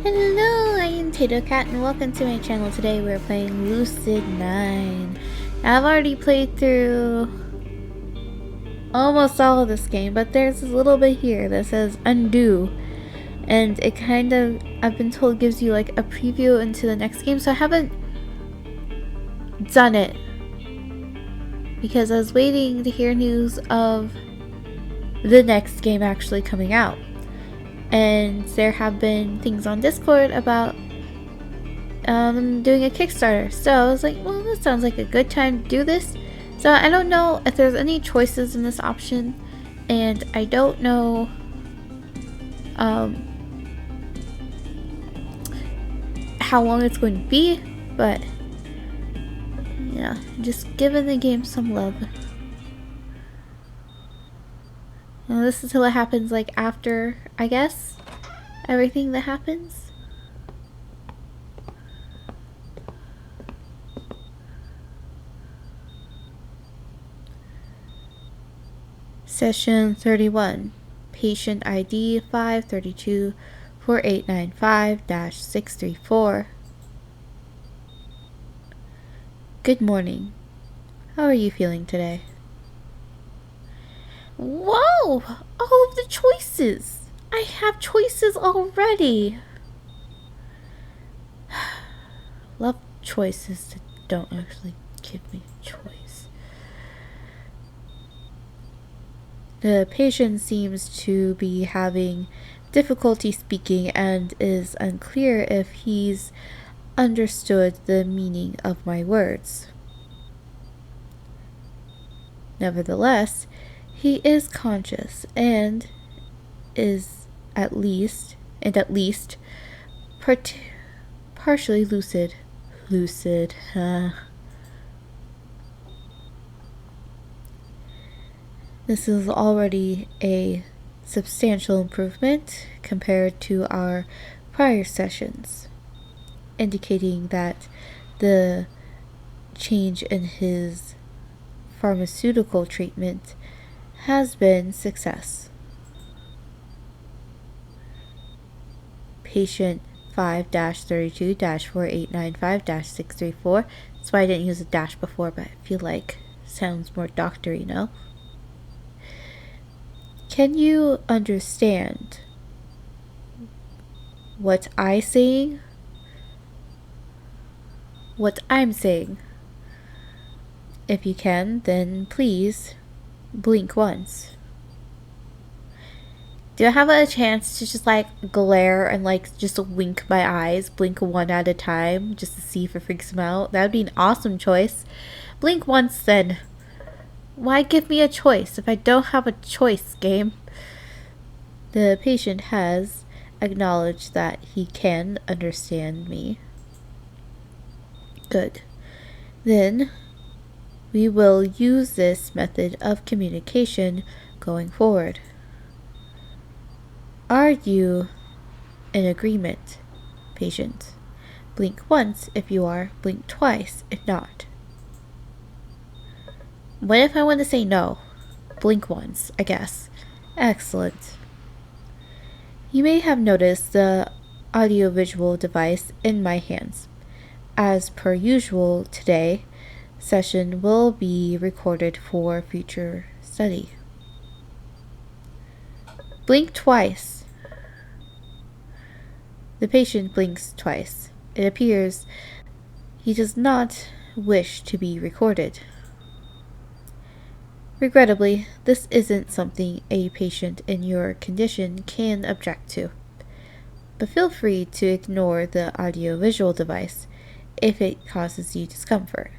Hello, I am tatocat and welcome to my channel. Today we're playing Lucid9. I've already played through almost all of this game, but there's a little bit here that says undo. And it kind of, I've been told, gives you like a preview into the next game, so I haven't done it. Because I was waiting to hear news of the next game actually coming out. And there have been things on Discord about doing a Kickstarter. So I was like, well, this sounds like a good time to do this. So I don't know if there's any choices in this option, and I don't know how long it's going to be, but yeah, just giving the game some love. Now this is what happens like after, I guess, everything that happens. Session 31, patient ID 532-4895-634. Good morning. How are you feeling today? Whoa! All of the choices! I have choices already! Love choices that don't actually give me a choice. The patient seems to be having difficulty speaking and is unclear if he's understood the meaning of my words. Nevertheless, he is conscious and is at least partially lucid. This is already a substantial improvement compared to our prior sessions, indicating that the change in his pharmaceutical treatment has been success. Patient 5-32-4895-634. That's why I didn't use a dash before, but I feel like it sounds more doctory now. Can you understand what I'm saying? If you can, then please blink once. Do I have a chance to just like glare and like just wink my eyes, blink one at a time, just to see if it freaks him out? That would be an awesome choice. Blink once then. Why give me a choice if I don't have a choice, game? The patient has acknowledged that he can understand me. Good. Then we will use this method of communication going forward. Are you in agreement, patient? Blink once if you are, blink twice if not. What if I want to say no? Blink once, I guess. Excellent. You may have noticed the audiovisual device in my hands. As per usual, today, session will be recorded for future study. Blink twice. The patient blinks twice. It appears he does not wish to be recorded. Regrettably, this isn't something a patient in your condition can object to. But feel free to ignore the audiovisual device if it causes you discomfort.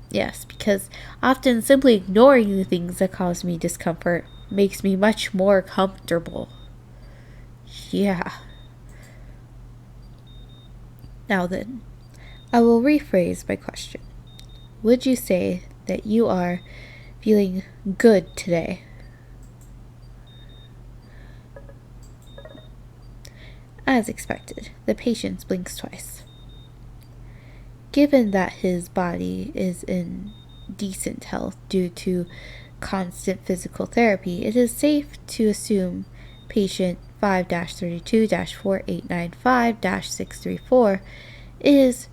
Yes, because often simply ignoring the things that cause me discomfort makes me much more comfortable. Yeah. Now then, I will rephrase my question. Would you say that you are feeling good today? As expected, the patient blinks twice. Given that his body is in decent health due to constant physical therapy, it is safe to assume patient 5-32-4895-634 is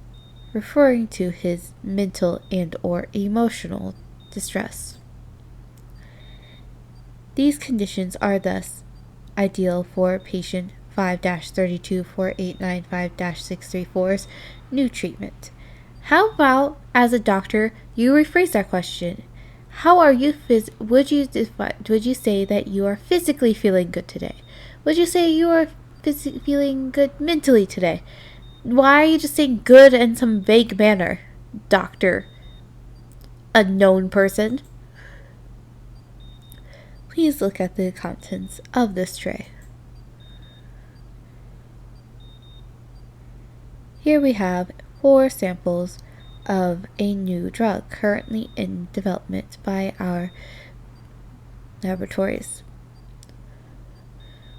referring to his mental and or emotional distress. These conditions are thus ideal for patient 5-32-4895-634's new treatment. How about, as a doctor, you rephrase that question? How are you would you say that you are physically feeling good today? Would you say you are feeling good mentally today? Why are you just saying good in some vague manner, doctor? Unknown person? Please look at the contents of this tray. Here we have 4 samples of a new drug currently in development by our laboratories.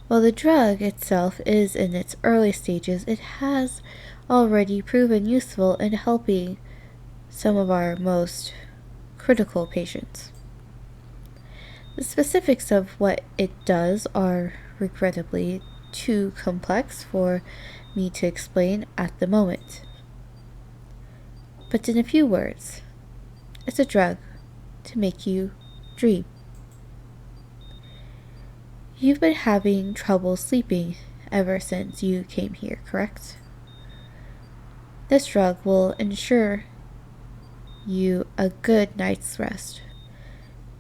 While the drug itself is in its early stages, it has already proven useful in helping some of our most critical patients. The specifics of what it does are regrettably too complex for me to explain at the moment. But in a few words, it's a drug to make you dream. You've been having trouble sleeping ever since you came here, correct? This drug will ensure you a good night's rest,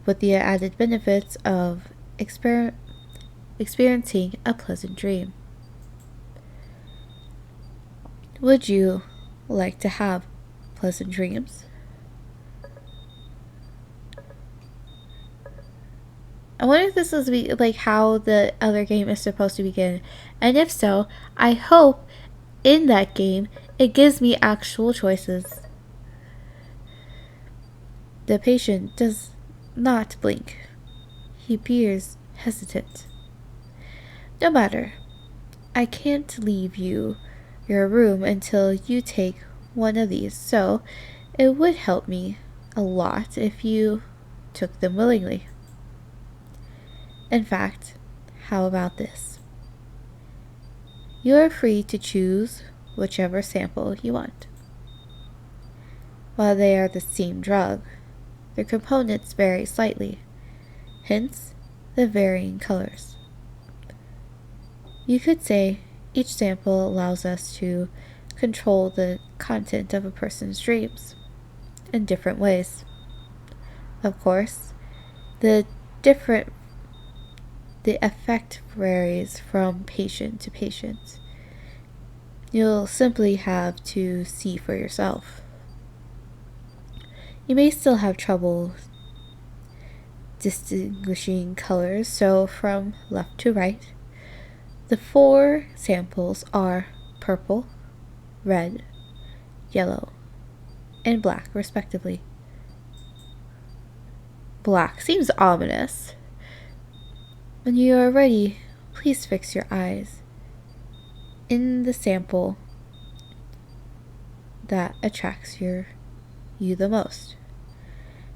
with the added benefits of experiencing a pleasant dream. Would you like to have pleasant dreams? I wonder if this is like how the other game is supposed to begin, and if so, I hope in that game it gives me actual choices. The patient does not blink. He appears hesitant. No matter, I can't leave you your room until you take one of these, so it would help me a lot if you took them willingly. In fact, how about this? You are free to choose whichever sample you want. While they are the same drug, their components vary slightly, hence the varying colors. You could say each sample allows us to control the content of a person's dreams in different ways. Of course, the effect varies from patient to patient. You'll simply have to see for yourself. You may still have trouble distinguishing colors, so from left to right, the 4 samples are purple, red, yellow, and black, respectively. Black seems ominous. When you are ready, please fix your eyes in the sample that attracts you the most.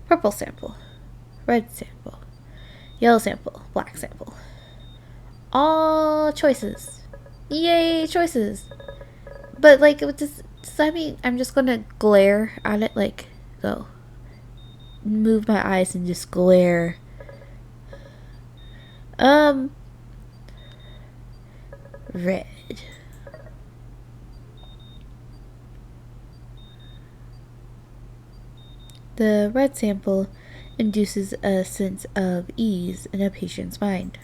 Purple sample, red sample, yellow sample, black sample. All choices. Yay, choices. But like, does that mean I'm just gonna glare at it? Like, go. Move my eyes and just glare. Red. The red sample induces a sense of ease in a patient's mind.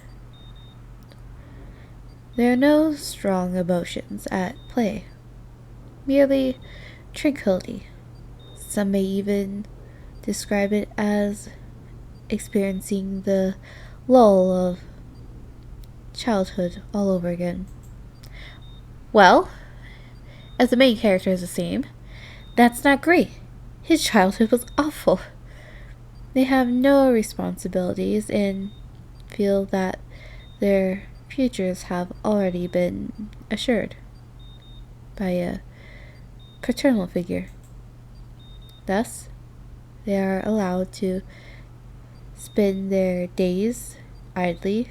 There are no strong emotions at play, merely tranquility. Some may even describe it as experiencing the lull of childhood all over again. Well, as the main character is the same, that's not great. His childhood was awful. They have no responsibilities and feel that their futures have already been assured by a paternal figure. Thus, they are allowed to spend their days idly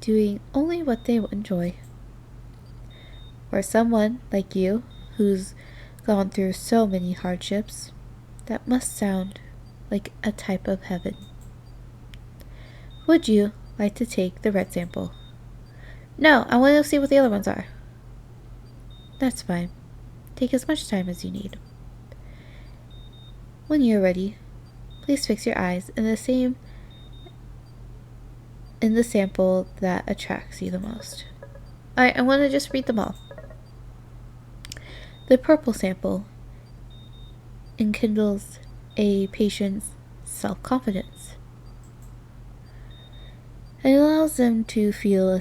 doing only what they enjoy. For someone like you, who's gone through so many hardships, that must sound like a type of heaven. Would you like to take the red sample? No, I want to see what the other ones are. That's fine. Take as much time as you need. When you're ready, please fix your eyes in the sample that attracts you the most. Alright, I want to just read them all. The purple sample enkindles a patient's self-confidence. It allows them to feel a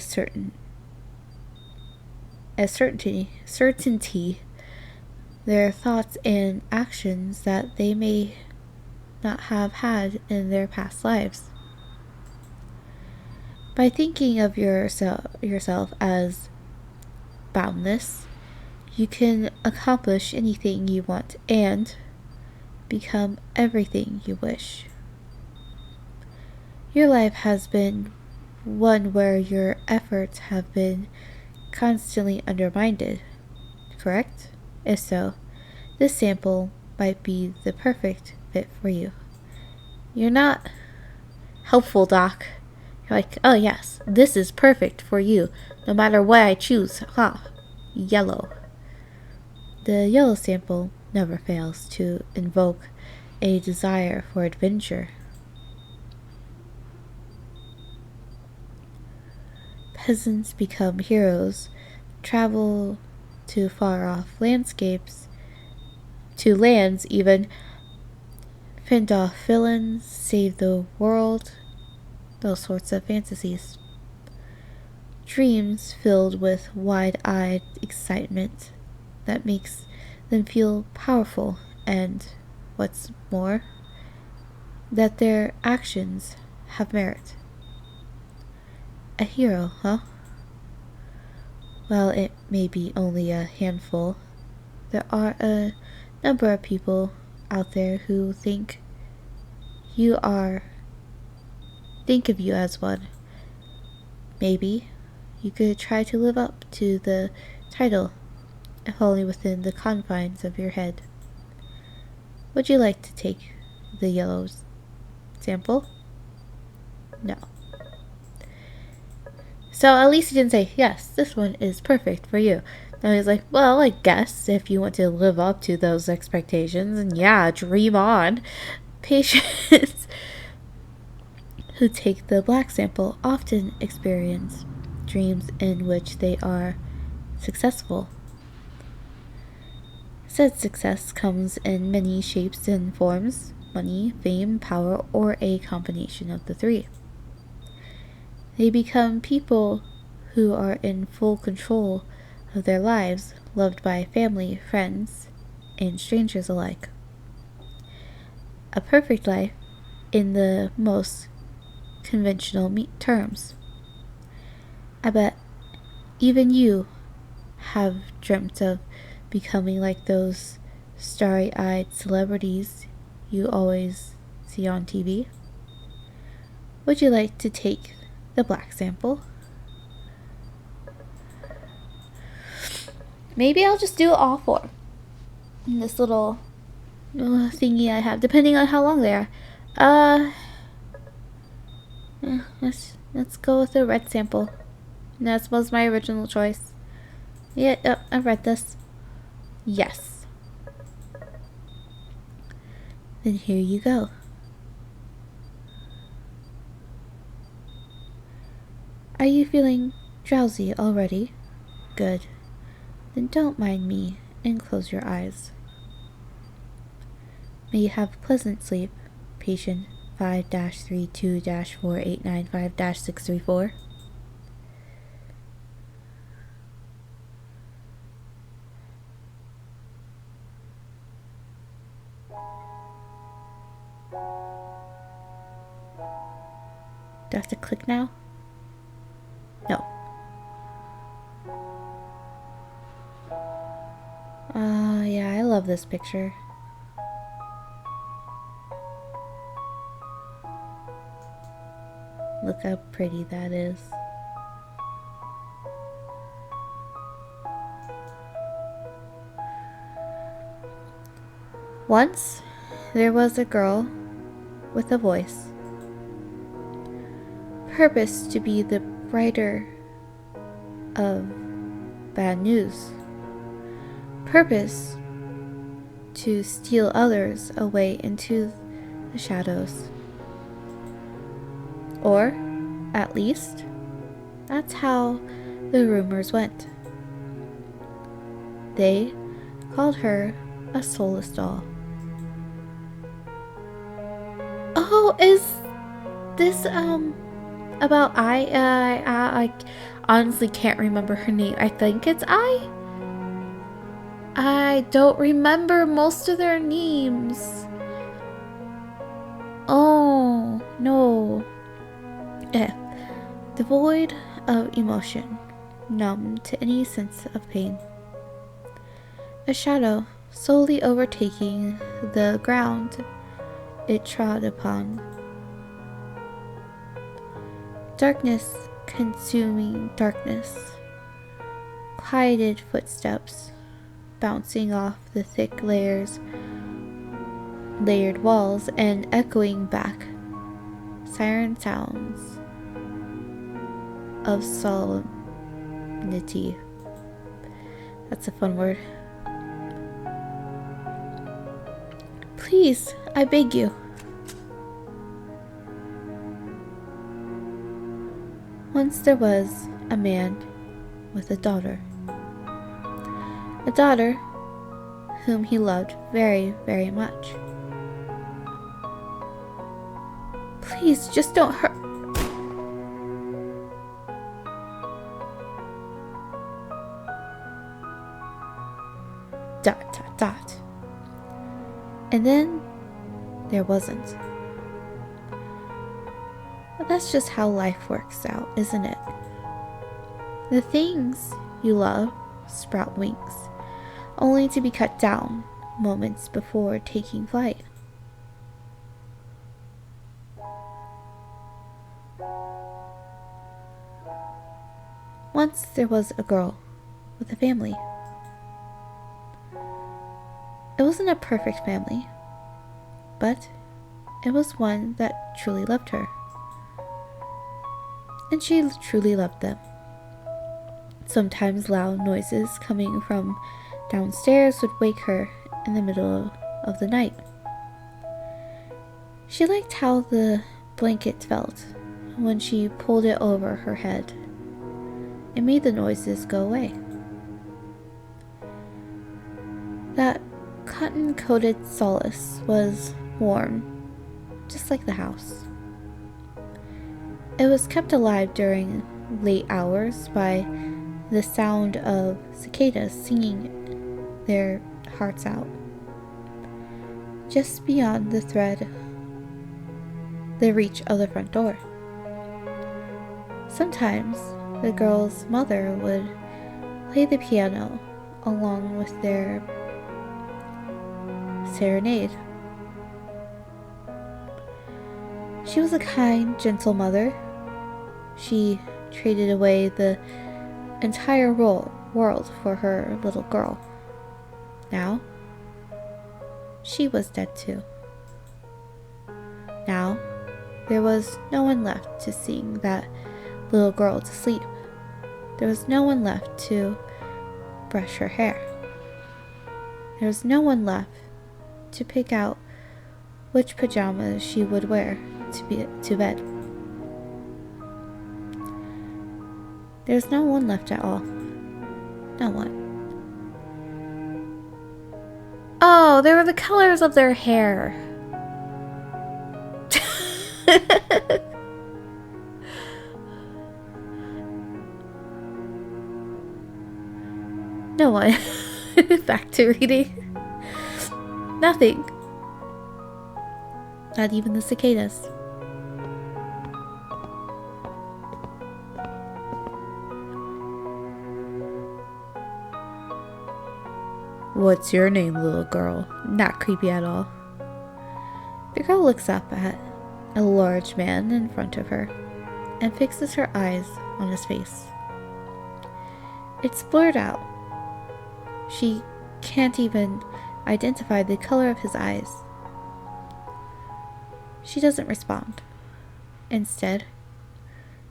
certainty their thoughts and actions that they may not have had in their past lives. By thinking of yourself as boundless, you can accomplish anything you want and become everything you wish. Your life has been one where your efforts have been constantly undermined, correct? If so, this sample might be the perfect fit for you. You're not helpful, Doc. You're like, oh yes, this is perfect for you, no matter what I choose, huh? Yellow. The yellow sample never fails to invoke a desire for adventure. Peasants become heroes, travel to far-off landscapes, to lands even, fend off villains, save the world, those sorts of fantasies. Dreams filled with wide-eyed excitement that makes them feel powerful and, what's more, that their actions have merit. A hero, huh? While it may be only a handful, there are a number of people out there who think of you as one. Maybe you could try to live up to the title, if only within the confines of your head. Would you like to take the yellow sample? No. So at least he didn't say, yes, this one is perfect for you. Now he's like, well, I guess if you want to live up to those expectations, and yeah, dream on. Patients who take the black sample often experience dreams in which they are successful. Said success comes in many shapes and forms: money, fame, power, or a combination of the three. They become people who are in full control of their lives, loved by family, friends, and strangers alike. A perfect life in the most conventional terms. I bet even you have dreamt of becoming like those starry-eyed celebrities you always see on TV. Would you like to take the black sample? Maybe I'll just do all four in this little thingy I have, depending on how long they are. Let's go with the red sample. And that was my original choice. Yeah, I read this. Yes. Then here you go. Are you feeling drowsy already? Good. Then don't mind me and close your eyes. May you have pleasant sleep, patient 5-32-4895-634. Do I have to click now? No. Yeah, I love this picture. Look how pretty that is. Once, there was a girl with a voice, purposed to be the writer of bad news, purpose to steal others away into the shadows. Or, at least, that's how the rumors went. They called her a soulless doll. Oh, is this about I honestly can't remember her name. I think it's I don't remember most of their names. Oh no. Devoid of emotion, numb to any sense of pain. A shadow slowly overtaking the ground it trod upon. Darkness consuming darkness. Quieted footsteps bouncing off the thick layered walls and echoing back. Siren sounds of solemnity. That's a fun word. Please, I beg you. Once there was a man with a daughter. A daughter whom he loved very, very much. Please, just don't hurt. Dot, dot, dot. And then there wasn't. But that's just how life works out, isn't it? The things you love sprout wings, only to be cut down moments before taking flight. Once there was a girl with a family. It wasn't a perfect family, but it was one that truly loved her. And she truly loved them. Sometimes loud noises coming from downstairs would wake her in the middle of the night. She liked how the blanket felt when she pulled it over her head. It made the noises go away. That cotton-coated solace was warm, just like the house. It was kept alive during late hours by the sound of cicadas singing their hearts out. Just beyond the reach of the front door. Sometimes the girl's mother would play the piano along with their serenade. She was a kind, gentle mother. She traded away the entire world for her little girl. Now, she was dead too. Now, there was no one left to sing that little girl to sleep. There was no one left to brush her hair. There was no one left to pick out which pajamas she would wear to bed. There's no one left at all. No one. Oh, they were the colors of their hair. No one. Back to reading. Nothing. Not even the cicadas. What's your name, little girl? Not creepy at all. The girl looks up at a large man in front of her and fixes her eyes on his face. It's blurred out. She can't even identify the color of his eyes. She doesn't respond. Instead,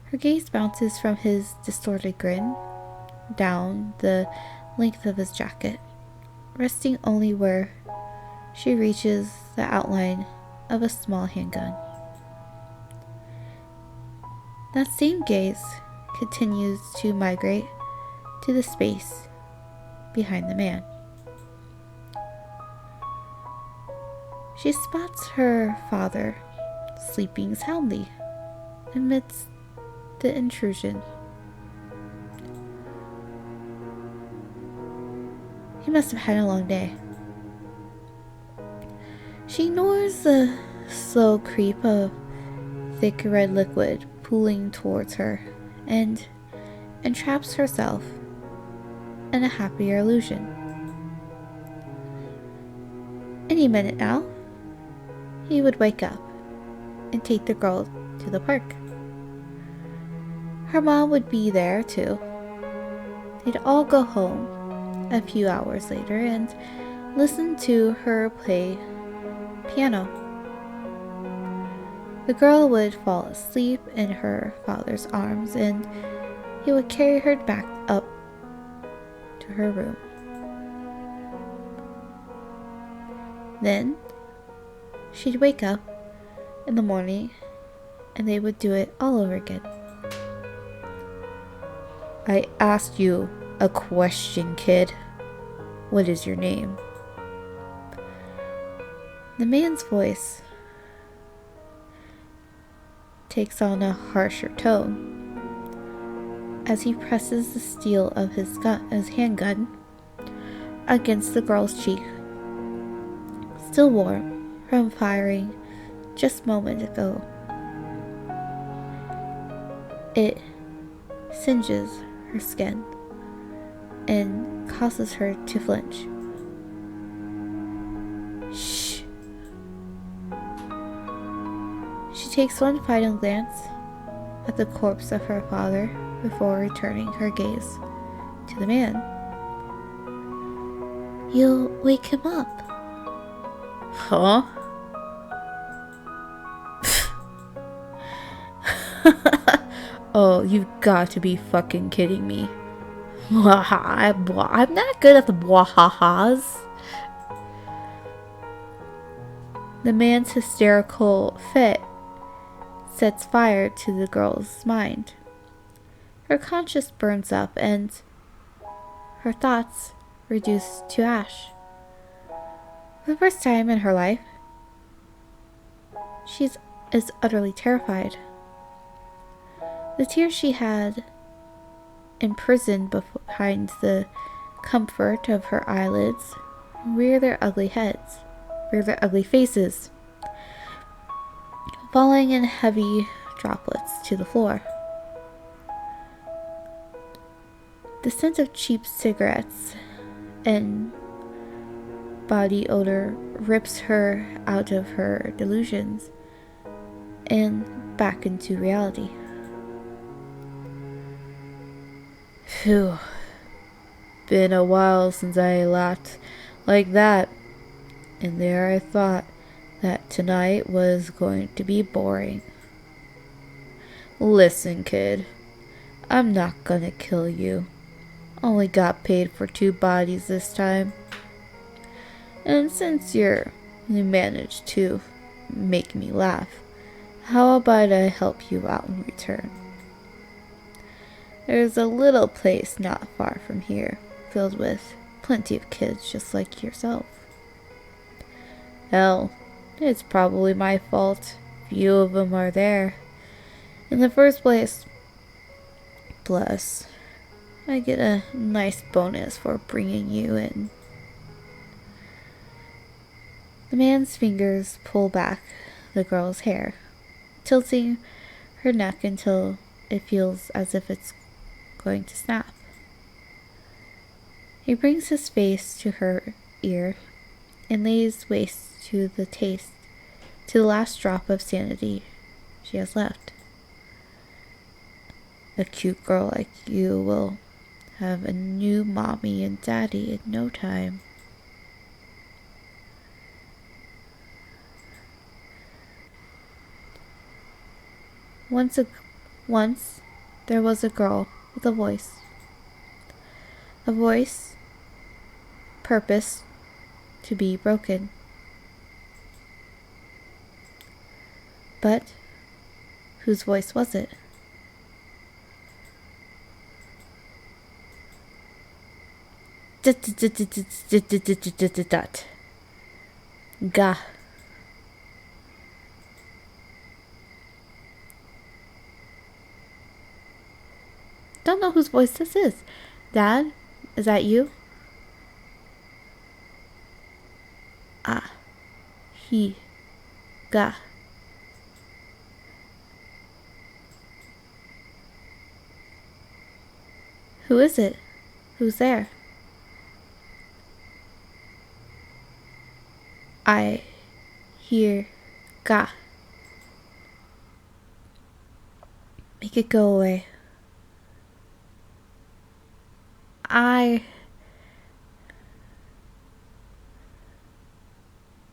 her gaze bounces from his distorted grin down the length of his jacket, resting only where she reaches the outline of a small handgun. That same gaze continues to migrate to the space behind the man. She spots her father sleeping soundly amidst the intrusion. He must have had a long day. She ignores the slow creep of thick red liquid pooling towards her and entraps herself in a happier illusion. Any minute now, he would wake up and take the girl to the park. Her mom would be there too. They'd all go home a few hours later and listen to her play piano. The girl would fall asleep in her father's arms and he would carry her back up to her room. Then she'd wake up in the morning and they would do it all over again. I asked you a question, kid. What is your name? The man's voice takes on a harsher tone as he presses the steel of his handgun against the girl's cheek, still warm from firing just moments ago. It singes her skin and causes her to flinch. Shh. She takes one final glance at the corpse of her father before returning her gaze to the man. You'll wake him up. Huh? Oh, you've got to be fucking kidding me. I'm not good at the bwahahas. The man's hysterical fit sets fire to the girl's mind. Her conscience burns up and her thoughts reduce to ash. For the first time in her life, she is utterly terrified. The tears she had imprisoned behind the comfort of her eyelids rear their ugly faces, falling in heavy droplets to the floor. The scent of cheap cigarettes and body odor rips her out of her delusions and back into reality. Phew. Been a while since I laughed like that, and there I thought that tonight was going to be boring. Listen, kid, I'm not gonna kill you. Only got paid for 2 bodies this time. And since you managed to make me laugh, how about I help you out in return? There's a little place not far from here, filled with plenty of kids just like yourself. Hell, it's probably my fault. Few of them are there. In the first place, plus, I get a nice bonus for bringing you in. The man's fingers pull back the girl's hair, tilting her neck until it feels as if it's going to snap. He brings his face to her ear and lays waste to the last drop of sanity she has left. A cute girl like you will have a new mommy and daddy in no time. Once there was a girl with a voice. A voice purposed to be broken. But whose voice was it? Gah. Don't know whose voice this is. Dad, is that you? Ah. He. Gah. Who is it? Who's there? I hear Gah. Make it go away.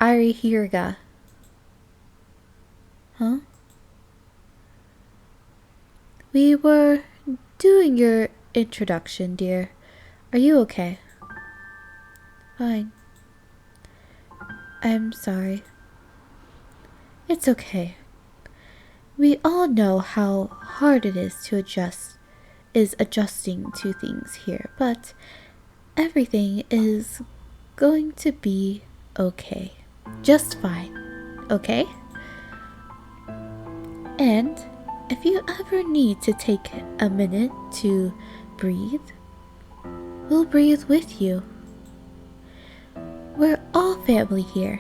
I hear Gah. Huh? We were doing your introduction, dear. Are you okay? Fine. I'm sorry. It's okay. We all know how hard it is to adjusting to things here, but everything is going to be okay. Just fine. Okay? And if you ever need to take a minute to breathe, we'll breathe with you. We're all family here,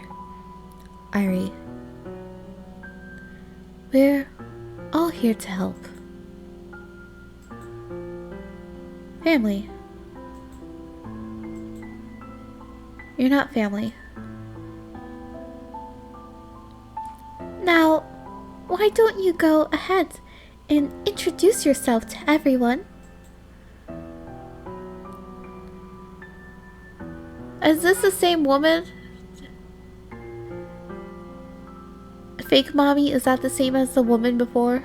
Irie. We're all here to help. Family. You're not family. Now, why don't you go ahead and introduce yourself to everyone? Is this the same woman? Fake mommy, is that the same as the woman before?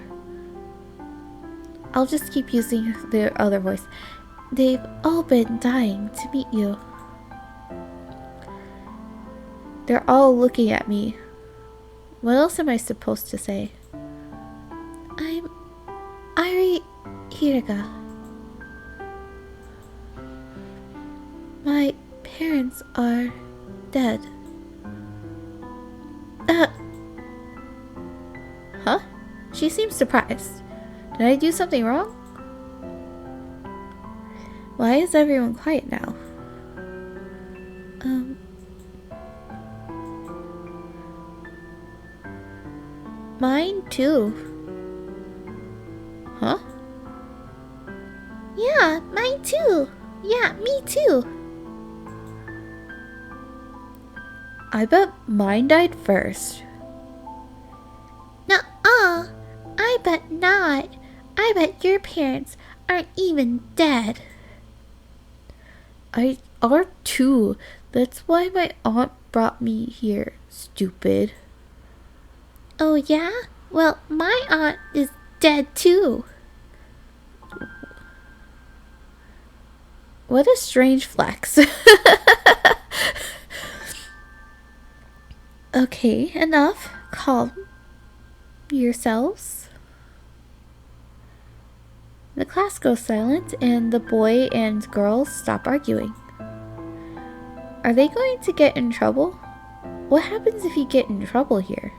I'll just keep using their other voice. They've all been dying to meet you. They're all looking at me. What else am I supposed to say? I'm Irie Hiraga. My parents are dead. Huh? She seems surprised. Did I do something wrong? Why is everyone quiet now? Mine too. Huh? Yeah, mine too. Yeah, me too. I bet mine died first. Nuh-uh. I bet not. I bet your parents aren't even dead. I are too. That's why my aunt brought me here, stupid. Oh yeah? Well, my aunt is dead too. What a strange flex. Okay, enough. Calm yourselves. The class goes silent and the boy and girls stop arguing. Are they going to get in trouble? What happens if you get in trouble here?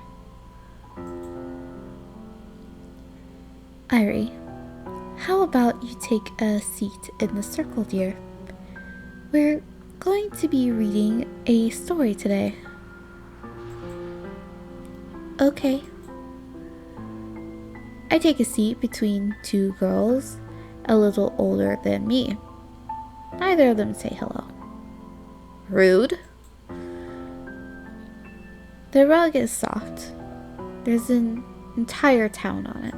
Irie, how about you take a seat in the circle, dear? We're going to be reading a story today. Okay. I take a seat between two girls a little older than me. Neither of them say hello. Rude. The rug is soft. There's an entire town on it.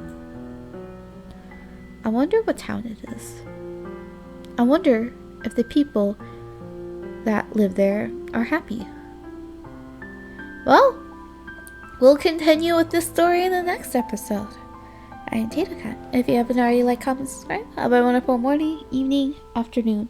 I wonder what town it is. I wonder if the people that live there are happy. Well, we'll continue with this story in the next episode. I'm tatocat. If you haven't already, like, comment, subscribe. Have a wonderful morning, evening, afternoon,